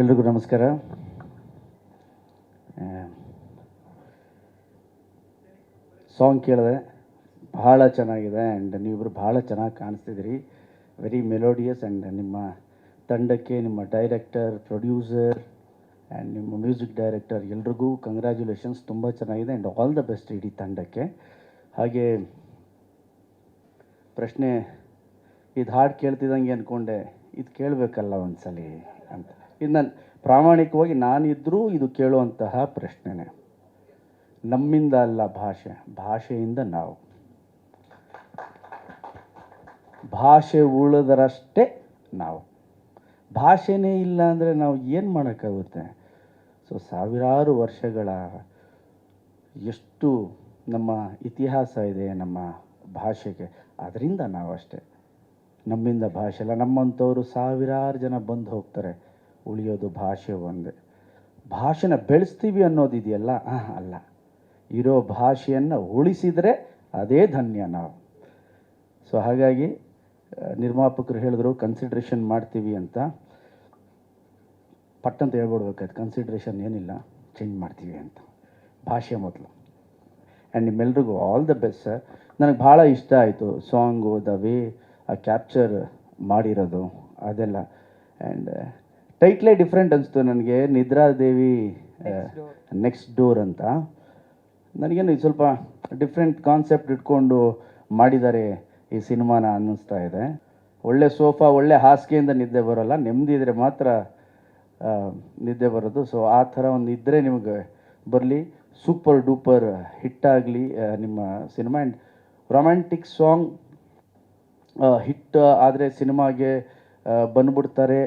ಎಲ್ರಿಗೂ ನಮಸ್ಕಾರ. ಸಾಂಗ್ ಕೇಳಿದೆ, ಭಾಳ ಚೆನ್ನಾಗಿದೆ ಆ್ಯಂಡ್ ನೀವಿಬ್ಬರು ಭಾಳ ಚೆನ್ನಾಗಿ ಕಾಣಿಸ್ತಿದ್ದೀರಿ. ವೆರಿ ಮೆಲೋಡಿಯಸ್ ಆ್ಯಂಡ್ ನಿಮ್ಮ ತಂಡಕ್ಕೆ, ನಿಮ್ಮ ಡೈರೆಕ್ಟರ್, ಪ್ರೊಡ್ಯೂಸರ್ ಆ್ಯಂಡ್ ನಿಮ್ಮ ಮ್ಯೂಸಿಕ್ ಡೈರೆಕ್ಟರ್ ಎಲ್ರಿಗೂ ಕಂಗ್ರ್ಯಾಚುಲೇಷನ್ಸ್. ತುಂಬ ಚೆನ್ನಾಗಿದೆ ಆ್ಯಂಡ್ ಆಲ್ ದ ಬೆಸ್ಟ್ ಇಡೀ ತಂಡಕ್ಕೆ. ಹಾಗೆ ಪ್ರಶ್ನೆ, ಇದು ಹಾಡು ಕೇಳ್ತಿದ್ದಂಗೆ ಅಂದ್ಕೊಂಡೆ ಇದು ಕೇಳಬೇಕಲ್ಲ ಒಂದ್ಸಲಿ ಅಂತ. ಇದು ನಾನು ಪ್ರಾಮಾಣಿಕವಾಗಿ ನಾನಿದ್ದರೂ ಇದು ಕೇಳುವಂತಹ ಪ್ರಶ್ನೆನೇ. ನಮ್ಮಿಂದ ಅಲ್ಲ ಭಾಷೆ, ಭಾಷೆಯಿಂದ ನಾವು. ಭಾಷೆ ಉಳಿದರಷ್ಟೇ ನಾವು. ಭಾಷೆನೇ ಇಲ್ಲ ಅಂದರೆ ನಾವು ಏನು ಮಾಡೋಕ್ಕಾಗುತ್ತೆ? ಸೊ ಸಾವಿರಾರು ವರ್ಷಗಳ ಎಷ್ಟು ನಮ್ಮ ಇತಿಹಾಸ ಇದೆ ನಮ್ಮ ಭಾಷೆಗೆ, ಅದರಿಂದ ನಾವು ಅಷ್ಟೇ. ನಮ್ಮಿಂದ ಭಾಷೆ ಅಲ್ಲ. ನಮ್ಮಂಥವ್ರು ಸಾವಿರಾರು ಜನ ಬಂದು ಹೋಗ್ತಾರೆ, ಉಳಿಯೋದು ಭಾಷೆ ಒಂದೇ. ಭಾಷೆನ ಬೆಳೆಸ್ತೀವಿ ಅನ್ನೋದಿದೆಯಲ್ಲ, ಅಲ್ಲ. ಇರೋ ಭಾಷೆಯನ್ನು ಉಳಿಸಿದರೆ ಅದೇ ಧನ್ಯ ನಾವು. ಸೊ ಹಾಗಾಗಿ ನಿರ್ಮಾಪಕರು ಹೇಳಿದ್ರು ಕನ್ಸಿಡ್ರೇಷನ್ ಮಾಡ್ತೀವಿ ಅಂತ. ಪಟ್ಟಂತ ಹೇಳ್ಬಿಡ್ಬೇಕಾಯ್ತು, ಕನ್ಸಿಡ್ರೇಷನ್ ಏನಿಲ್ಲ, ಚೇಂಜ್ ಮಾಡ್ತೀವಿ ಅಂತ. ಭಾಷೆ ಮೊದಲು. ಆ್ಯಂಡ್ ನಿಮ್ಮೆಲ್ರಿಗೂ ಆಲ್ ದ ಬೆಸ್ಟ್ ಸರ್. ನನಗೆ ಭಾಳ ಇಷ್ಟ ಆಯಿತು ಸಾಂಗು, ದ ವೇ ಆ ಕ್ಯಾಪ್ಚರ್ ಮಾಡಿರೋದು ಅದೆಲ್ಲ. ಆ್ಯಂಡ್ ಟೈಟ್ಲೇ ಡಿಫ್ರೆಂಟ್ ಅನಿಸ್ತು ನನಗೆ, ನಿದ್ರಾದೇವಿ ನೆಕ್ಸ್ಟ್ ಡೋರ್ ಅಂತ. ನನಗೇನು ಇದು ಸ್ವಲ್ಪ ಡಿಫ್ರೆಂಟ್ ಕಾನ್ಸೆಪ್ಟ್ ಇಟ್ಕೊಂಡು ಮಾಡಿದ್ದಾರೆ ಈ ಸಿನಿಮಾನ ಅನ್ನಿಸ್ತಾ ಇದೆ. ಒಳ್ಳೆ ಸೋಫಾ, ಒಳ್ಳೆ ಹಾಸಿಗೆಯಿಂದ ನಿದ್ದೆ ಬರೋಲ್ಲ, ನೆಮ್ಮದಿ ಇದ್ದರೆ ಮಾತ್ರ ನಿದ್ದೆ ಬರೋದು. ಸೊ ಆ ಥರ ಒಂದು ಇದ್ದರೆ ನಿಮಗೆ ಬರಲಿ, ಸೂಪರ್ ಡೂಪರ್ ಹಿಟ್ಟಾಗಲಿ ನಿಮ್ಮ cinema. And romantic song hit ಆದರೆ ಸಿನಿಮಾಗೆ ಬಂದ್ಬಿಡ್ತಾರೆ,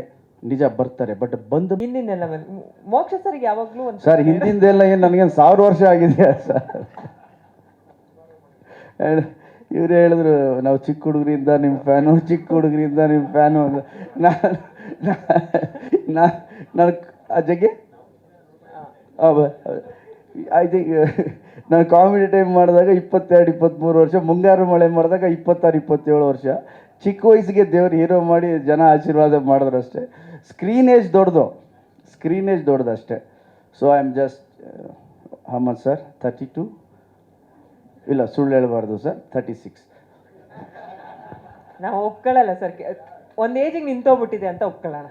ನಿಜ ಬರ್ತಾರೆ. ಬಟ್ ಬಂದು ಹಿಂದಿನೆಲ್ಲ ಮೋಕ್ಷ ಸರ್ಗೆ ಯಾವಾಗಲೂ ಒಂದು ಸರ್ ಹಿಂದಿಂದೆಲ್ಲ ಏನು ನನಗೇನು 1000 ವರ್ಷ ಆಗಿದೆಯಾ ಸರ್? ಇವರೇ ಹೇಳಿದ್ರು ನಾವು ಚಿಕ್ಕ ಹುಡುಗರಿಂದ ನಿಮ್ಮ ಫ್ಯಾನು, ಚಿಕ್ಕ ಹುಡುಗರಿಂದ ನಿಮ್ಮ ಫ್ಯಾನು ಅಂತ. ನಾನು ಆ ಜಗ್ಗೆ ಐ ಥಿಂಕ್ ನಾನು ಕಾಮಿಡಿ ಟೈಮ್ ಮಾಡಿದಾಗ 22-23 ವರ್ಷ, ಮುಂಗಾರು ಮಳೆ ಮಾಡಿದಾಗ 26-27 ವರ್ಷ. ಚಿಕ್ಕ ವಯಸ್ಸಿಗೆ ದೇವ್ರು ಹೀರೋ ಮಾಡಿ ಜನ ಆಶೀರ್ವಾದ ಮಾಡಿದ್ರು ಅಷ್ಟೇ. ಸ್ಕ್ರೀನ್ ಏಜ್ ದೊಡ್ಡದು ಅಷ್ಟೇ. So I am just much sir? 32 ಇಲ್ಲ, ಸುಳ್ಳು ಹೇಳಬಾರ್ದು ಸರ್, 36. ನಾವು ಒಪ್ಕೊಳ್ಳಲ್ಲ ಸರ್, ಒಂದು ಏಜಿಗೆ ನಿಂತೋಗ್ಬಿಟ್ಟಿದೆ ಅಂತ ಒಪ್ಕೊಳ್ಳೋಣ.